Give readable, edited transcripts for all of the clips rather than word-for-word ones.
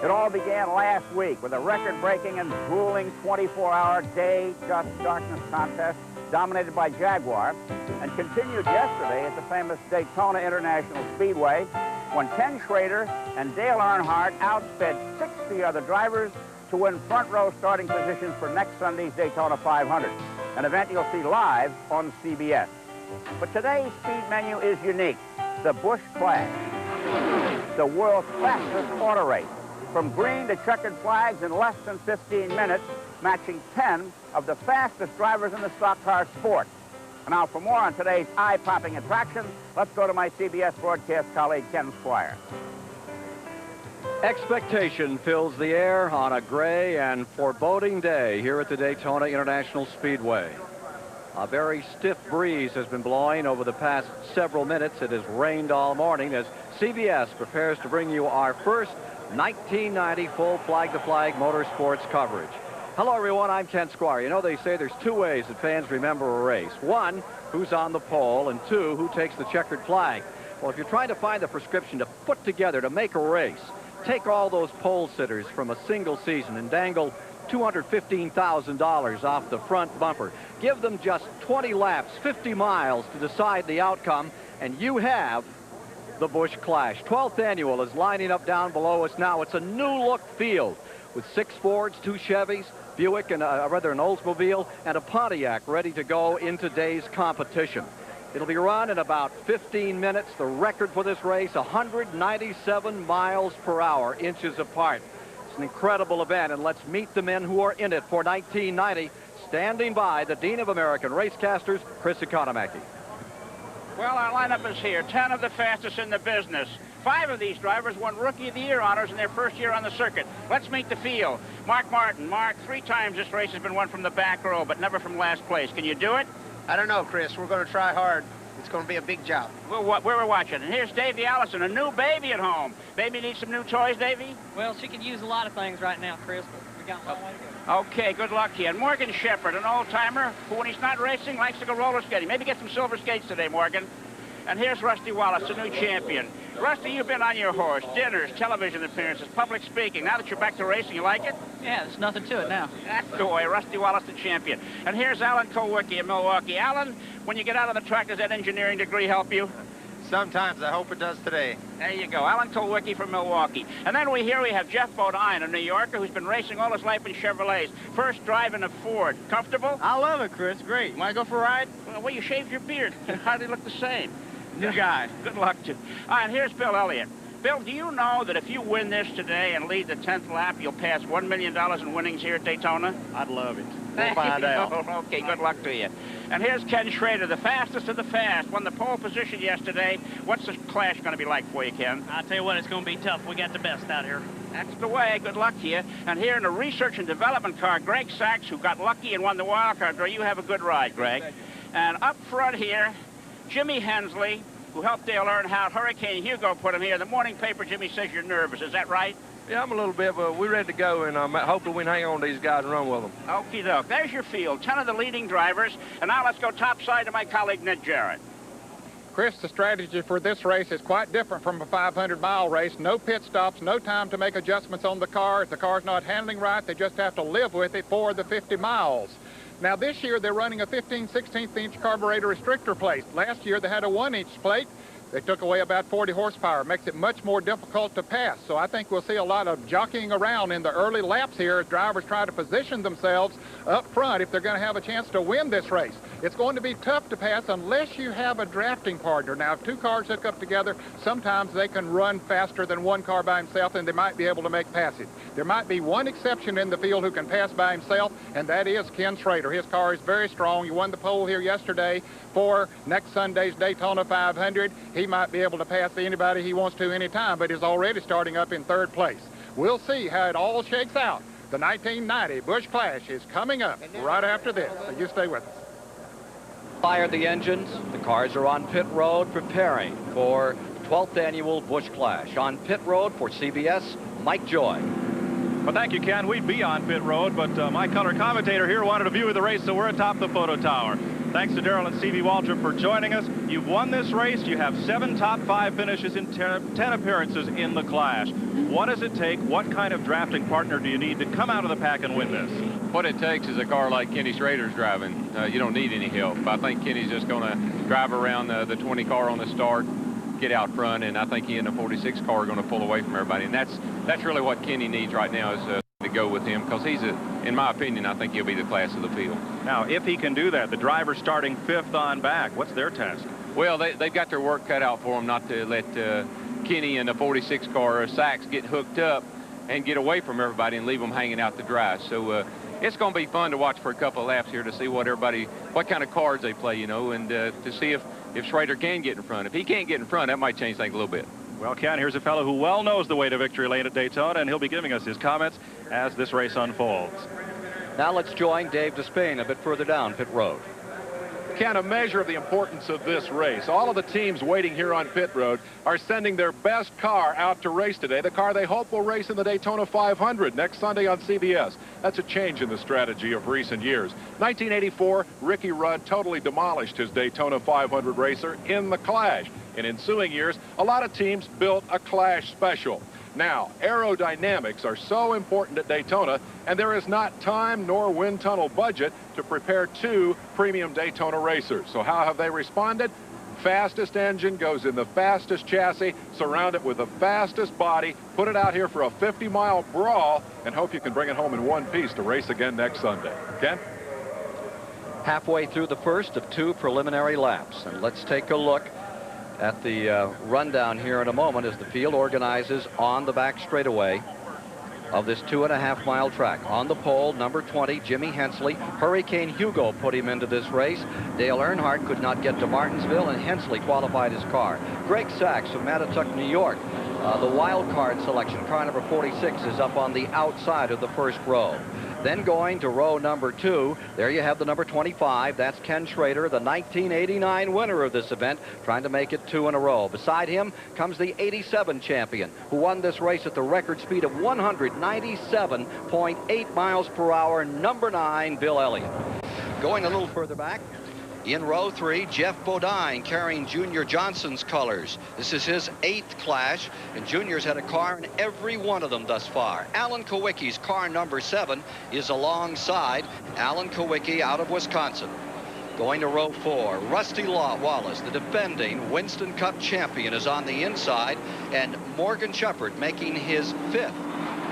It all began last week with a record-breaking and grueling 24-hour day dust darkness contest dominated by Jaguar, and continued yesterday at the famous Daytona International Speedway when Ken Schrader and Dale Earnhardt outsped 60 other drivers to win front row starting positions for next Sunday's Daytona 500, an event you'll see live on CBS. But today's speed menu is unique, the Busch Clash, the world's fastest auto race. From green to checkered flags in less than 15 minutes, matching 10 of the fastest drivers in the stock car sport. And now for more on today's eye-popping attraction, let's go to my CBS broadcast colleague, Ken Squire. Expectation fills the air on a gray and foreboding day here at the Daytona International Speedway. A very stiff breeze has been blowing over the past several minutes. It has rained all morning as CBS prepares to bring you our first 1990 full flag-to-flag motorsports coverage. Hello, everyone. I'm Ken Squire. You know, they say there's two ways that fans remember a race. One, who's on the pole, and two, who takes the checkered flag. Well, if you're trying to find the prescription to put together to make a race, take all those pole sitters from a single season and dangle $215,000 off the front bumper. Give them just 20 laps, 50 miles to decide the outcome, and you have the Busch Clash. 12th annual is lining up down below us now. It's a new-look field with 6 Fords, 2 Chevys, Buick, and rather an Oldsmobile, and a Pontiac ready to go in today's competition. It'll be run in about 15 minutes. The record for this race, 197 miles per hour, inches apart. It's an incredible event, and let's meet the men who are in it for 1990. Standing by, the Dean of American Racecasters, Chris Economaki. Well, our lineup is here. 10 of the fastest in the business. 5 of these drivers won Rookie of the Year honors in their first year on the circuit. Let's meet the field. Mark Martin. Mark, 3 times this race has been won from the back row, but never from last place. Can you do it? I don't know, Chris. We're going to try hard. It's going to be a big job. Well, we're watching. And here's Davey Allison, a new baby at home. Baby needs some new toys, Davey? Well, she could use a lot of things right now, Chris, but we got a long way to go. Okay, good luck to you. And Morgan Shepherd, an old-timer who, when he's not racing, likes to go roller skating. Maybe get some silver skates today, Morgan. And here's Rusty Wallace, the new champion. Rusty, you've been on your horse, dinners, television appearances, public speaking. Now that you're back to racing, you like it? Yeah, there's nothing to it now. That's the way. Rusty Wallace, the champion. And here's Alan Kulwicki of Milwaukee. Alan, when you get out of the track, does that engineering degree help you? Sometimes. I hope it does today. There you go. Alan Kulwicki from Milwaukee. And then we have Jeff Bodine, a New Yorker who's been racing all his life in Chevrolets. First driving a Ford. Comfortable? I love it, Chris. Great. Want to go for a ride? Well, you shaved your beard. You hardly look the same. New guy. Good luck to you. All right, here's Bill Elliott. Bill, do you know that if you win this today and lead the 10th lap, you'll pass $1 million in winnings here at Daytona? I'd love it. We'll find out. Okay, good luck to you. And here's Ken Schrader, the fastest of the fast. Won the pole position yesterday. What's the Clash going to be like for you, Ken? I'll tell you what, it's going to be tough. We got the best out here. That's the way. Good luck to you. And here in the research and development car, Greg Sachs, who got lucky and won the wild card draw. You have a good ride, Greg. And up front here, Jimmy Hensley, who helped Dale Earnhardt. Hurricane Hugo put him here. The morning paper, Jimmy says you're nervous. Is that right? Yeah, I'm a little bit, but we're ready to go, and hopefully we can hang on to these guys and run with them. Okie doke. There's your field. 10 of the leading drivers. And now let's go topside to my colleague, Ned Jarrett. Chris, the strategy for this race is quite different from a 500-mile race. No pit stops, no time to make adjustments on the car. If the car's not handling right, they just have to live with it for the 50 miles. Now, this year, they're running a 15/16-inch carburetor restrictor plate. Last year, they had a 1-inch plate. They took away about 40 horsepower. Makes it much more difficult to pass. So I think we'll see a lot of jockeying around in the early laps here as drivers try to position themselves up front if they're going to have a chance to win this race. It's going to be tough to pass unless you have a drafting partner. Now, if 2 cars hook up together, sometimes they can run faster than 1 car by himself, and they might be able to make passes. There might be one exception in the field who can pass by himself, and that is Ken Schrader. His car is very strong. He won the pole here yesterday for next Sunday's Daytona 500. He might be able to pass anybody he wants to anytime, but is already starting up in 3rd place. We'll see how it all shakes out. The 1990 Busch Clash is coming up right after this, so you stay with us. Fired the engines. The cars are on pit road preparing for 12th annual Busch Clash. On pit road for CBS, Mike Joy. Well, thank you, Ken. We'd be on pit road, but my color commentator here wanted a view of the race, so we're atop the photo tower. Thanks to Darrell and Stevie Waldrop for joining us. You've won this race. You have 7 top 5 finishes in 10 appearances in the Clash. What does it take? What kind of drafting partner do you need to come out of the pack and win this? What it takes is a car like Kenny Schrader's driving. You don't need any help. I think Kenny's just going to drive around the 20 car on the start, get out front, and I think he and the 46 car are going to pull away from everybody. And that's really what Kenny needs right now, is to go with him, because he's in my opinion, I think he'll be the class of the field. Now, if he can do that, the driver starting 5th on back, what's their task? Well, they've got their work cut out for them not to let Kenny and the 46 car Sachs get hooked up and get away from everybody and leave them hanging out to dry. So it's going to be fun to watch for a couple of laps here to see what kind of cards they play, you know, and to see if Schrader can get in front. If he can't get in front, that might change things a little bit. Well, Ken, here's a fellow who well knows the way to victory lane at Daytona, and he'll be giving us his comments as this race unfolds. Now let's join Dave Despain a bit further down pit road. Ken, a measure of the importance of this race. All of the teams waiting here on pit road are sending their best car out to race today, the car they hope will race in the Daytona 500 next Sunday on CBS. That's a change in the strategy of recent years. 1984, Ricky Rudd totally demolished his Daytona 500 racer in the Clash. In ensuing years, a lot of teams built a Clash special. Now, aerodynamics are so important at Daytona, and there is not time nor wind tunnel budget to prepare 2 premium Daytona racers. So how have they responded? Fastest engine goes in the fastest chassis, surround it with the fastest body, put it out here for a 50-mile brawl, and hope you can bring it home in one piece to race again next Sunday. Ken? Halfway through the first of 2 preliminary laps, and let's take a look at the rundown here in a moment as the field organizes on the back straightaway of this 2.5-mile track. On the pole, number 20, Jimmy Hensley. Hurricane Hugo put him into this race. Dale Earnhardt could not get to Martinsville, and Hensley qualified his car. Greg Sachs from Mattituck, New York. The wild card selection, car number 46, is up on the outside of the first row. Then going to row number 2, there you have the number 25. That's Ken Schrader, the 1989 winner of this event, trying to make it 2 in a row. Beside him comes the 87 champion, who won this race at the record speed of 197.8 miles per hour, number 9, Bill Elliott. Going a little further back, in row 3, Jeff Bodine carrying Junior Johnson's colors. This is his 8th Clash, and Junior's had a car in every one of them thus far. Alan Kowicki's car number 7 is alongside Alan Kowicki out of Wisconsin. Going to row 4, Rusty Wallace, the defending Winston Cup champion, is on the inside, and Morgan Shepherd making his 5th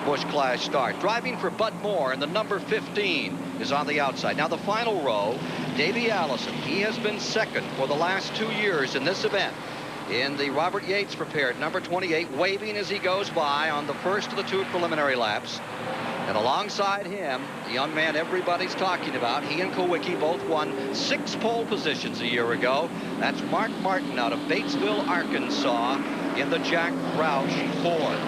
Busch Clash start. Driving for Bud Moore, and the number 15 is on the outside. Now the final row, Davey Allison. He has been 2nd for the last 2 years in this event. In the Robert Yates prepared number 28, waving as he goes by on the first of the 2 preliminary laps. And alongside him, the young man everybody's talking about, he and Kowicki both won 6 pole positions a year ago. That's Mark Martin out of Batesville, Arkansas, in the Jack Roush Ford.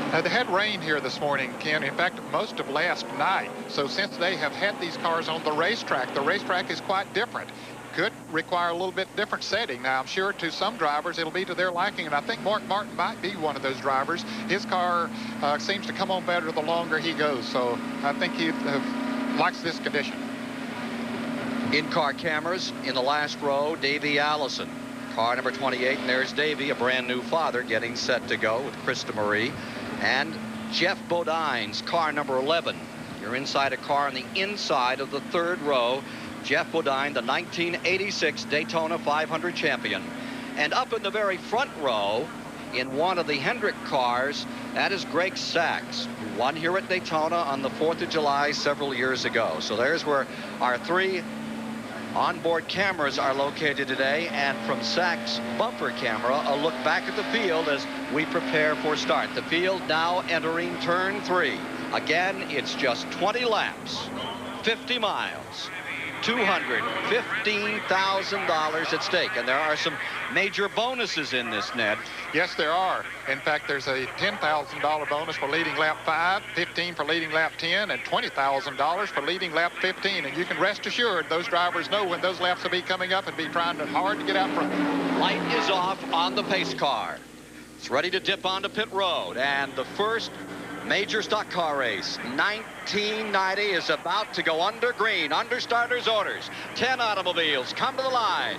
They had rain here this morning, Ken. In fact, most of last night. So since they have had these cars on the racetrack is quite different. Could require a little bit different setting. Now, I'm sure to some drivers it'll be to their liking, and I think Mark Martin might be one of those drivers. His car seems to come on better the longer he goes, so I think he likes this condition. In-car cameras in the last row, Davey Allison. Car number 28, and there's Davey, a brand new father, getting set to go with Krista Marie. And Jeff Bodine's car number 11. You're inside a car on the inside of the 3rd row. Jeff Bodine, the 1986 Daytona 500 champion. And up in the very front row, in one of the Hendrick cars, that is Greg Sachs, who won here at Daytona on the 4th of July several years ago. So there's where our 3 onboard cameras are located today, and from Sachs' bumper camera, a look back at the field as we prepare for start. The field now entering turn 3. Again, it's just 20 laps, 50 miles, $215,000 at stake, and there are some major bonuses in this, Ned. Yes, there are. In fact, there's a $10,000 bonus for leading lap 5, $15,000 for leading lap 10, and $20,000 for leading lap 15. And you can rest assured those drivers know when those laps will be coming up and be trying hard to get out front. Light is off on the pace car. It's ready to dip onto pit road, and the first major stock car race, 1990, is about to go under green, under starters' orders. 10 automobiles come to the line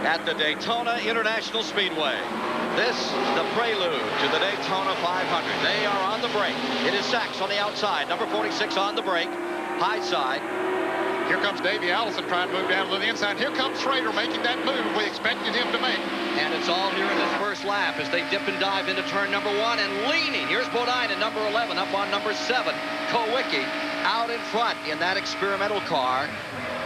at the Daytona International Speedway. This, the prelude to the Daytona 500. They are on the break. It is Sachs on the outside. Number 46 on the break. High side. Here comes Davey Allison trying to move down to the inside. Here comes Schrader making that move we expected him to make. And it's all here in this first lap as they dip and dive into turn number 1 and leaning. Here's Bodine in number 11 up on number 7. Kowicki out in front in that experimental car.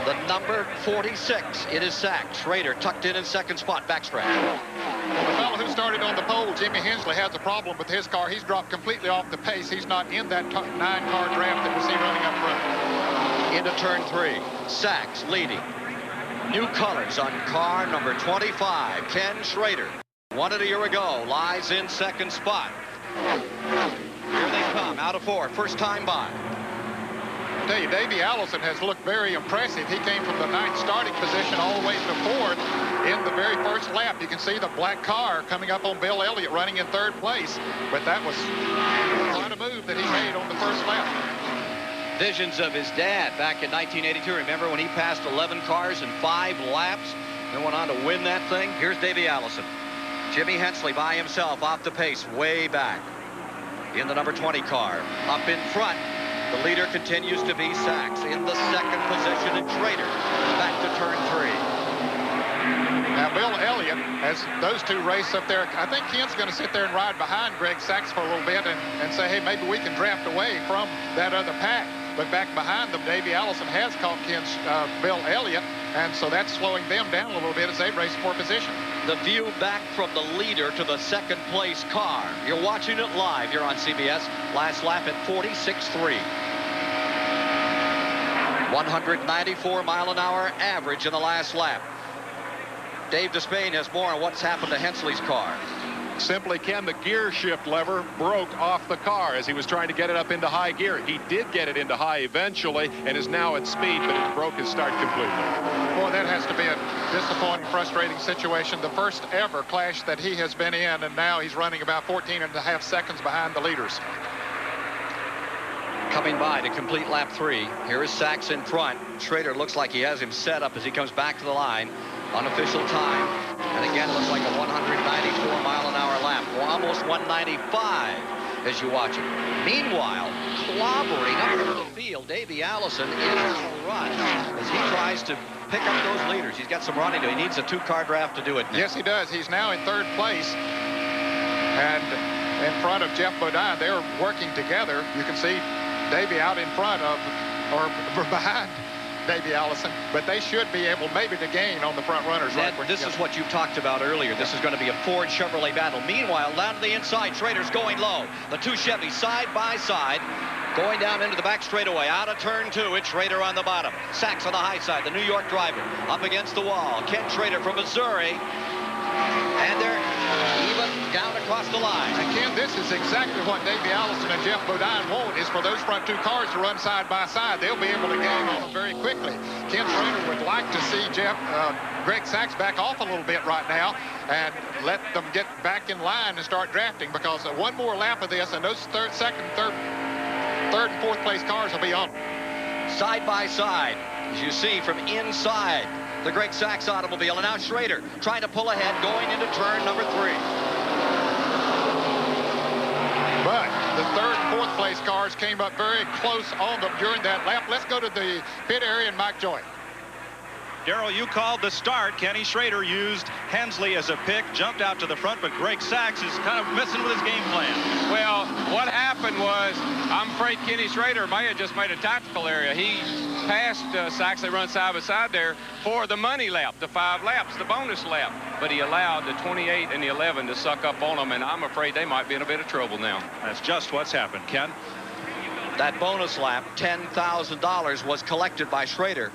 The number 46. It is Sachs. Schrader tucked in second spot. Backstrap. Well, the fellow who started on the pole, Jimmy Hensley, has a problem with his car. He's dropped completely off the pace. He's not in that 9-car draft that we see running up front. Into turn 3. Sachs leading. New colors on car number 25. Ken Schrader. Won it a year ago. Lies in second spot. Here they come out of 4. First time by. I tell you, Davey Allison has looked very impressive. He came from the 9th starting position all the way to 4th in the very first lap. You can see the black car coming up on Bill Elliott running in 3rd place. But that was quite a move that he made on the first lap. Visions of his dad back in 1982. Remember when he passed 11 cars in 5 laps and went on to win that thing? Here's Davey Allison. Jimmy Hensley by himself off the pace way back in the number 20 car. Up in front, the leader continues to be Sachs in the 2nd position, and Schrader back to turn 3. Now, Bill Elliott, as those two race up there, I think Ken's going to sit there and ride behind Greg Sachs for a little bit and say, hey, maybe we can draft away from that other pack. But back behind them, Davey Allison has caught Bill Elliott, and so that's slowing them down a little bit as they race for position. The view back from the leader to the 2nd place car. You're watching it live here on CBS. Last lap at 46.3. 194-mile-an-hour average in the last lap. Dave Despain has more on what's happened to Hensley's car. Simply, Ken, the gear shift lever broke off the car as he was trying to get it up into high gear. He did get it into high eventually and is now at speed, but it broke his start completely. Boy, that has to be a disappointing, frustrating situation. The first ever Clash that he has been in, and now he's running about 14.5 seconds behind the leaders. Coming by to complete lap 3. Here is Sachs in front. Schrader looks like he has him set up as he comes back to the line. Unofficial time. And again, it looks like a 194-mile-an-hour lap. Almost 195 as you watch it. Meanwhile, clobbering up into the field, Davey Allison is on a run as he tries to pick up those leaders. He's got some running to do. He needs a 2-car draft to do it now. Yes, he does. He's now in 3rd place. And in front of Jeff Bodine, they're working together. You can see Davey out in front of, or behind Davey Allison, but they should be able maybe to gain on the front runners. Ned, this is what you talked about earlier. This is going to be a Ford Chevrolet battle. Meanwhile, down to the inside, Schrader's going low. The 2 Chevys side by side, going down into the back straightaway. Out of turn 2, it's Schrader on the bottom. Sachs on the high side, the New York driver, up against the wall. Ken Schrader from Missouri. And they're even down across the line. And Ken, this is exactly what Davey Allison and Jeff Bodine want, is for those front 2 cars to run side by side. They'll be able to gain on them very quickly. Ken Schrader would like to see Greg Sachs back off a little bit right now and let them get back in line and start drafting, because one more lap of this and those third and fourth place cars will be on. Side by side, as you see from inside the Greg Sachs automobile. And now Schrader trying to pull ahead going into turn number 3. But the 3rd and 4th place cars came up very close on them during that lap. Let's go to the pit area and Mike Joy. Darrell, you called the start. Kenny Schrader used Hensley as a pick, jumped out to the front, but Greg Sachs is kind of messing with his game plan. Well, what happened was, I'm afraid Kenny Schrader may have just made a tactical error. He passed Sachs. They run side by side there for the money lap, the 5 laps, the bonus lap. But he allowed the 28 and the 11 to suck up on them, and I'm afraid they might be in a bit of trouble now. That's just what's happened, Ken. That bonus lap, $10,000, was collected by Schrader.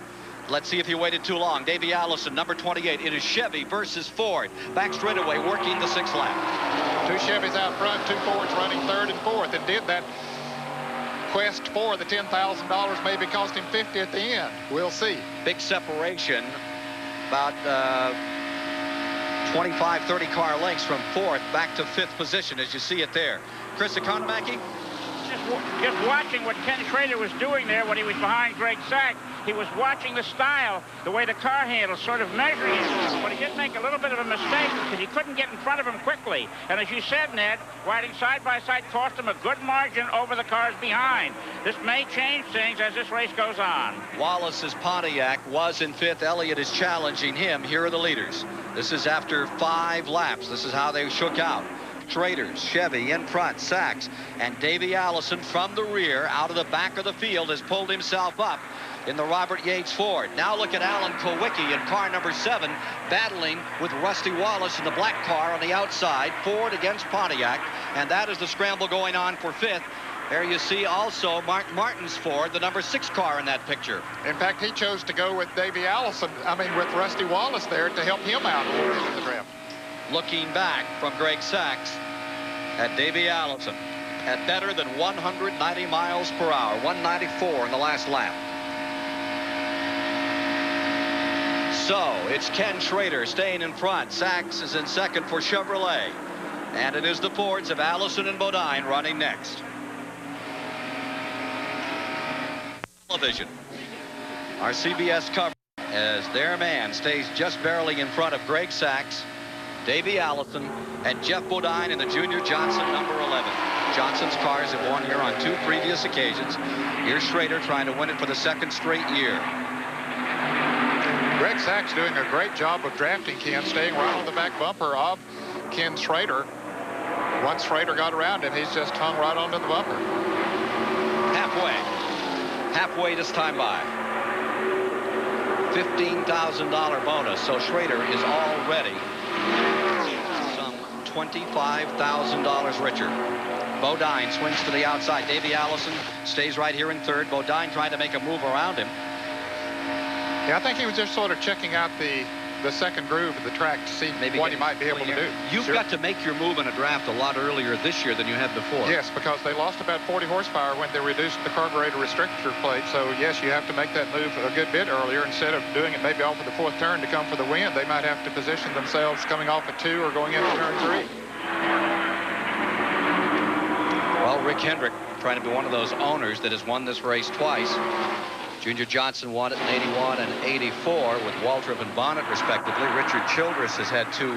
Let's see if he waited too long. Davey Allison, number 28. It is Chevy versus Ford. Back straightaway, working the 6th lap. 2 Chevys out front, 2 Fords running 3rd and 4th, and did that quest for the $10,000 maybe cost him 50 at the end. We'll see. Big separation, about 25, 30 car lengths from 4th back to 5th position, as you see it there. Chris Economaki? Just just watching what Ken Schrader was doing there when he was behind Greg Sachs. He was watching the style, the way the car handles, sort of measuring it. But he did make a little bit of a mistake because he couldn't get in front of him quickly. And as you said, Ned, riding side by side cost him a good margin over the cars behind. This may change things as this race goes on. Wallace's Pontiac was in 5th. Elliott is challenging him. Here are the leaders. This is after 5 laps. This is how they shook out. Schrader's Chevy in front, Sachs, and Davey Allison from the rear out of the back of the field has pulled himself up in the Robert Yates Ford. Now look at Alan Kowicki in car number 7, battling with Rusty Wallace in the black car on the outside, Ford against Pontiac, and that is the scramble going on for 5th. There you see also Mark Martin's Ford, the number 6 car in that picture. In fact, he chose to go with Davey Allison, with Rusty Wallace there to help him out a little bit in the draft. Looking back from Greg Sachs at Davey Allison at better than 190 miles per hour, 194 in the last lap. So it's Ken Schrader staying in front. Sachs is in second for Chevrolet. And it is the Fords of Allison and Bodine running next. Television. Our CBS coverage as their man stays just barely in front of Greg Sachs, Davey Allison, and Jeff Bodine in the Junior Johnson number 11. Johnson's cars have won here on 2 previous occasions. Here's Schrader trying to win it for the 2nd straight year. Greg Sachs doing a great job of drafting Ken, staying right on the back bumper of Ken Schrader. Once Schrader got around him, he's just hung right onto the bumper. Halfway this time by. $15,000 bonus, so Schrader is already some $25,000 richer. Bodine swings to the outside. Davey Allison stays right here in 3rd. Bodine trying to make a move around him. Yeah, I think he was just sort of checking out the second groove of the track to see maybe what he might be able to do. You've got to make your move in a draft a lot earlier this year than you had before. Yes, because they lost about 40 horsepower when they reduced the carburetor restrictor plate. So, yes, you have to make that move a good bit earlier. Instead of doing it maybe off of the 4th turn to come for the win, they might have to position themselves coming off at 2 or going into turn 3. Well, Rick Hendrick trying to be one of those owners that has won this race twice. Junior Johnson won it in 81 and 84 with Waltrip and Bonnet, respectively. Richard Childress has had two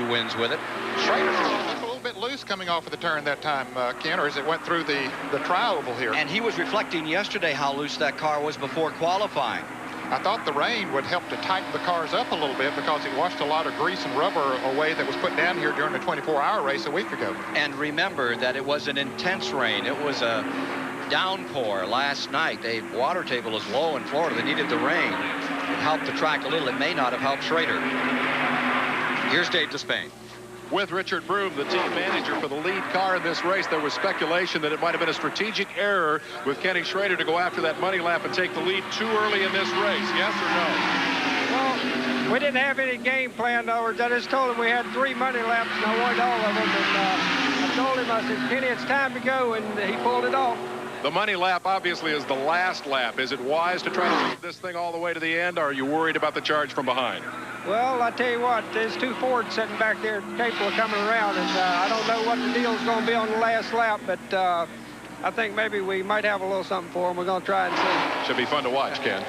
wins with it. Schrader was a little bit loose coming off of the turn that time, Ken, or as it went through the tri-oval here. And he was reflecting yesterday how loose that car was before qualifying. I thought the rain would help to tighten the cars up a little bit because it washed a lot of grease and rubber away that was put down here during the 24-hour race a week ago. And remember that it was an intense rain. It was a downpour last night. The water table is low in Florida. They needed the rain. It helped the track a little. It may not have helped Schrader. Here's Dave Despain. With Richard Broom, the team manager for the lead car in this race, there was speculation that it might have been a strategic error with Kenny Schrader to go after that money lap and take the lead too early in this race. Yes or no? Well, we didn't have any game plan. In other words, I just told him we had 3 money laps and I wanted all of them. And I told him, I said, Kenny, it's time to go, and he pulled it off. The money lap obviously is the last lap. Is it wise to try to lead this thing all the way to the end, or are you worried about the charge from behind? Well, I tell you what, there's 2 Fords sitting back there capable of coming around, and I don't know what the deal's going to be on the last lap, but I think maybe we might have a little something for them. We're going to try and see. Should be fun to watch, Ken.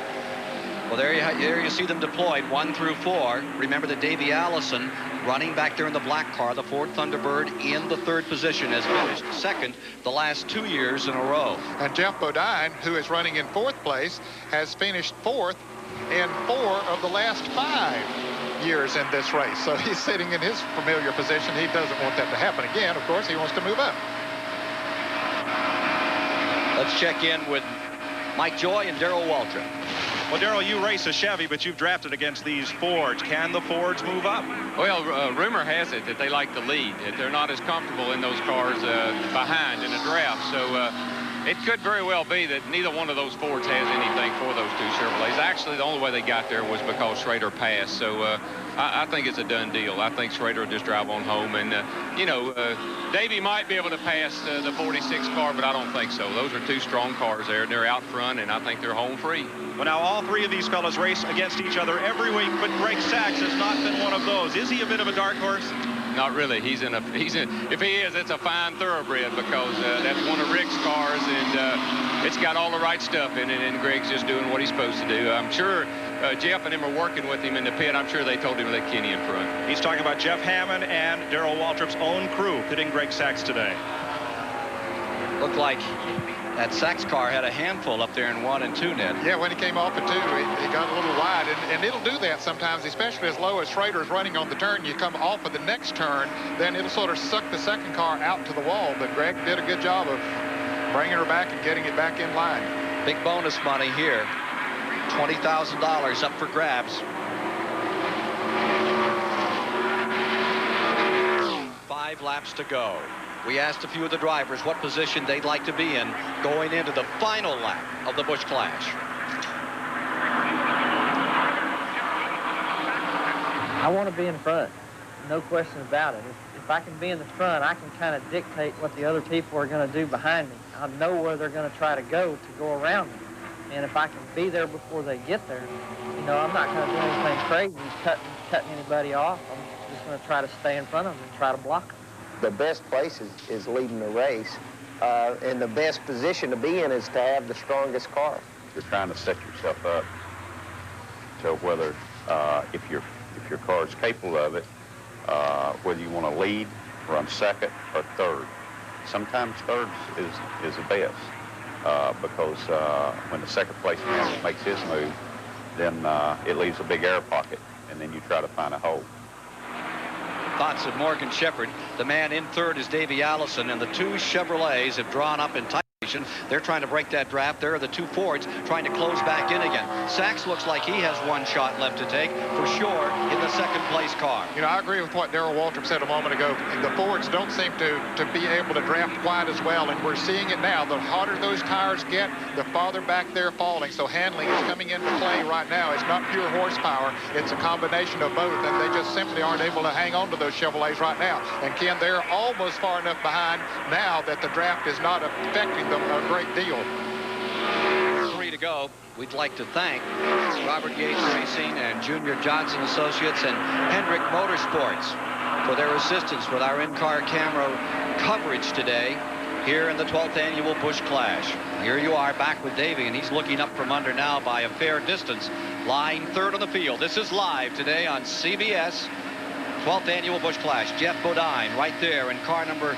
Well, there you see them deployed 1 through 4. Remember that Davey Allison running back there in the black car, the Ford Thunderbird, in the 3rd position, has finished 2nd the last 2 years in a row. And Jeff Bodine, who is running in 4th place, has finished 4th in 4 of the last 5 years in this race. So he's sitting in his familiar position. He doesn't want that to happen again. Of course, he wants to move up. Let's check in with Mike Joy and Darrell Waltrip. Well, Darrell, you race a Chevy, but you've drafted against these Fords. Can the Fords move up? Well, rumor has it that they like the lead, that they're not as comfortable in those cars behind in a draft. So it could very well be that neither one of those Fords has anything for those 2 Chevrolets. Actually, the only way they got there was because Schrader passed. So I think it's a done deal. I think Schrader will just drive on home. And, Davey might be able to pass the 46 car, but I don't think so. Those are 2 strong cars there. They're out front, and I think they're home free. Well, now all 3 of these fellas race against each other every week, but Greg Sachs has not been one of those. Is he a bit of a dark horse? Not really. If he is, it's a fine thoroughbred, because that's one of Rick's cars, and it's got all the right stuff in it, and Greg's just doing what he's supposed to do. I'm sure Jeff and him are working with him in the pit. I'm sure they told him to let Kenny in front. He's talking about Jeff Hammond and Darrell Waltrip's own crew pitting Greg Sacks today. Looked like that Sacks car had a handful up there in 1 and 2, Ned. Yeah, when he came off at 2, he got a little wide, and it'll do that sometimes, especially as low as Schrader is running on the turn. You come off of the next turn, then it'll sort of suck the second car out to the wall. But Greg did a good job of bringing her back and getting it back in line. Big bonus money here. $20,000 up for grabs. 5 laps to go. We asked a few of the drivers what position they'd like to be in going into the final lap of the Busch Clash. I want to be in front, no question about it. If I can be in the front, I can kind of dictate what the other people are going to do behind me. I know where they're going to try to go around me. And if I can be there before they get there, you know, I'm not going to do anything crazy, cutting anybody off. I'm just going to try to stay in front of them and try to block them. The best place is leading the race, and the best position to be in is to have the strongest car. You're trying to set yourself up to whether if your car is capable of it, whether you want to lead, run second, or third. Sometimes third is the best, because when the second place man makes his move, then it leaves a big air pocket, and then you try to find a hole. Thoughts of Morgan Shepherd. The man in third is Davey Allison, and the 2 Chevrolets have drawn up in tight. They're trying to break that draft. There are the 2 Fords trying to close back in again. Sacks looks like he has 1 shot left to take, for sure, in the second place car. You know, I agree with what Darrell Waltrip said a moment ago. The Fords don't seem to be able to draft quite as well, and we're seeing it now. The harder those tires get, the farther back they're falling. So handling is coming into play right now. It's not pure horsepower. It's a combination of both, and they just simply aren't able to hang on to those Chevrolets right now. And Ken, they're almost far enough behind now that the draft is not affecting them a great deal. 3 to go. We'd like to thank Robert Yates Racing and Junior Johnson Associates and Hendrick Motorsports for their assistance with our in-car camera coverage today here in the 12th annual Busch Clash. Here you are back with Davey, and he's looking up from under now by a fair distance, lying third on the field. This is live today on CBS. 12th annual Busch Clash. Jeff Bodine right there in car number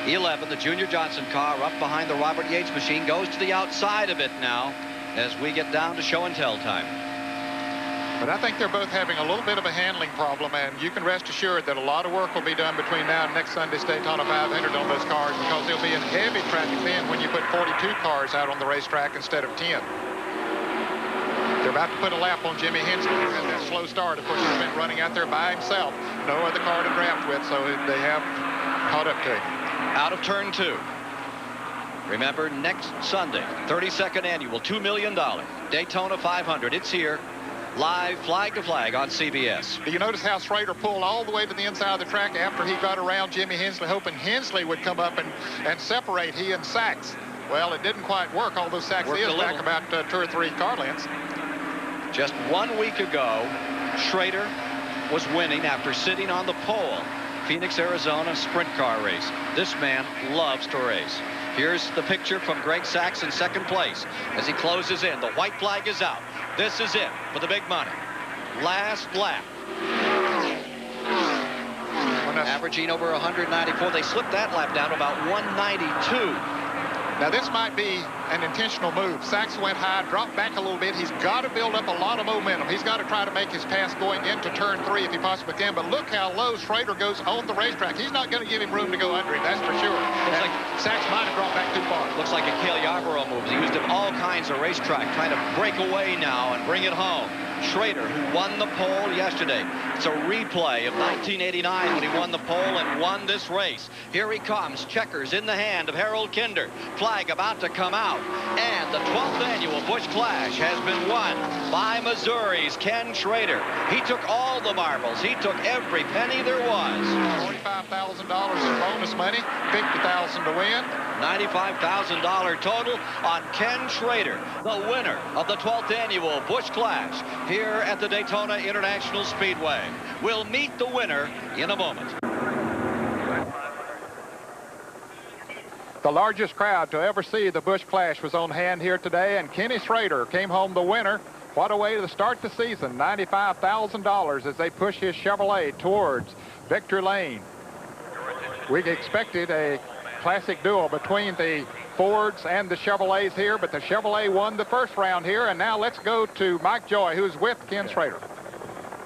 11, the Junior Johnson car up behind the Robert Yates machine, goes to the outside of it now as we get down to show and tell time. But I think they're both having a little bit of a handling problem, and you can rest assured that a lot of work will be done between now and next Sunday's Daytona 500 on those cars, because there'll be in heavy traffic then when you put 42 cars out on the racetrack instead of 10. They're about to put a lap on Jimmy Hensley, who had that slow start. Of course, he's been running out there by himself. No other car to draft with, so they have caught up to him. Out of turn 2. Remember, next Sunday, 32nd annual, $2 million Daytona 500. It's here, live, flag to flag on CBS. Do you notice how Schrader pulled all the way to the inside of the track after he got around Jimmy Hensley, hoping Hensley would come up and separate he and Sacks? Well, it didn't quite work, although Sacks is back about 2 or 3 car lengths. Just 1 week ago, Schrader was winning after sitting on the pole. Phoenix, Arizona sprint car race. This man loves to race. Here's the picture from Greg Sacks in second place as he closes in. The white flag is out. This is it for the big money. Last lap. Averaging over 194. They slipped that lap down to about 192. Now, this might be an intentional move. Sacks went high, dropped back a little bit. He's got to build up a lot of momentum. He's got to try to make his pass going into turn 3 if he possibly can. But look how low Schrader goes on the racetrack. He's not going to give him room to go under him, that's for sure. Looks like Sacks might have dropped back too far. Looks like a Cale Yarborough move. He used him all kinds of racetrack, trying to break away now and bring it home. Schrader, who won the pole yesterday. It's a replay of 1989 when he won the pole and won this race. Here he comes. Checkers in the hand of Harold Kinder. Flag about to come out. And the 12th annual Busch Clash has been won by Missouri's Ken Schrader. He took all the marbles. He took every penny there was. $45,000 in bonus money, $50,000 to win. $95,000 total on Ken Schrader, the winner of the 12th annual Busch Clash here at the Daytona International Speedway. We'll meet the winner in a moment. The largest crowd to ever see the Busch Clash was on hand here today, and Kenny Schrader came home the winner. What a way to start the season, $95,000 as they push his Chevrolet towards victory lane. We expected a classic duel between the Fords and the Chevrolets here, but the Chevrolet won the first round here, and now let's go to Mike Joy, who's with Ken Schrader.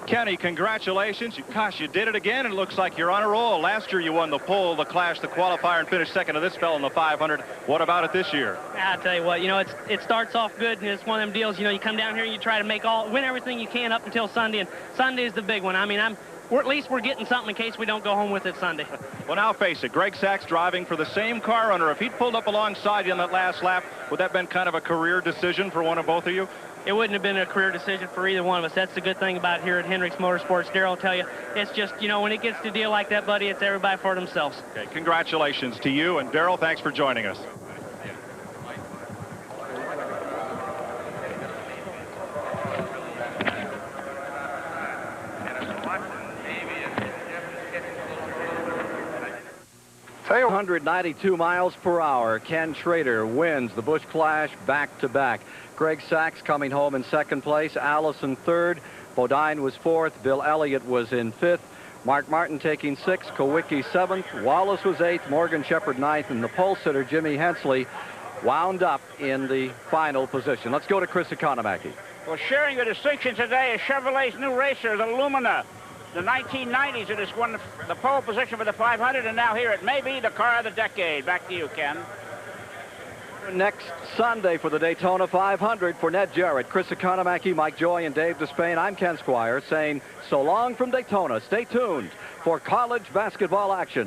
Kenny, congratulations. Gosh, you did it again, and it looks like you're on a roll. Last year you won the pole, the Clash, the qualifier, and finished second to this fellow in the 500. What about it this year? I'll tell you what, it starts off good, and it's one of them deals, you come down here and you try to win everything you can up until Sunday, and Sunday is the big one. I mean, at least we're getting something in case we don't go home with it Sunday. Well, now face it, Greg Sachs driving for the same car owner. If he'd pulled up alongside you on that last lap, would that have been kind of a career decision for one of both of you? It wouldn't have been a career decision for either one of us. That's the good thing about here at Hendricks Motorsports. Darrell will tell you, it's just, when it gets to a deal like that, buddy, it's everybody for themselves. Okay, congratulations to you, and Darrell, thanks for joining us. Hey, 192 miles per hour. Ken Schrader wins the Busch Clash back-to-back. Greg Sachs coming home in second place. Allison third. Bodine was fourth. Bill Elliott was in fifth. Mark Martin taking sixth. Kowicki seventh. Wallace was eighth. Morgan Shepherd ninth. And the pole sitter, Jimmy Hensley, wound up in the final position. Let's go to Chris Economaki. Well, sharing the distinction today is Chevrolet's new racer, the Lumina. The 1990s, it has won the pole position for the 500, and now here it may be the car of the decade. Back to you, Ken. Next Sunday for the Daytona 500, for Ned Jarrett, Chris Economaki, Mike Joy, and Dave Despain, I'm Ken Squire saying so long from Daytona. Stay tuned for college basketball action.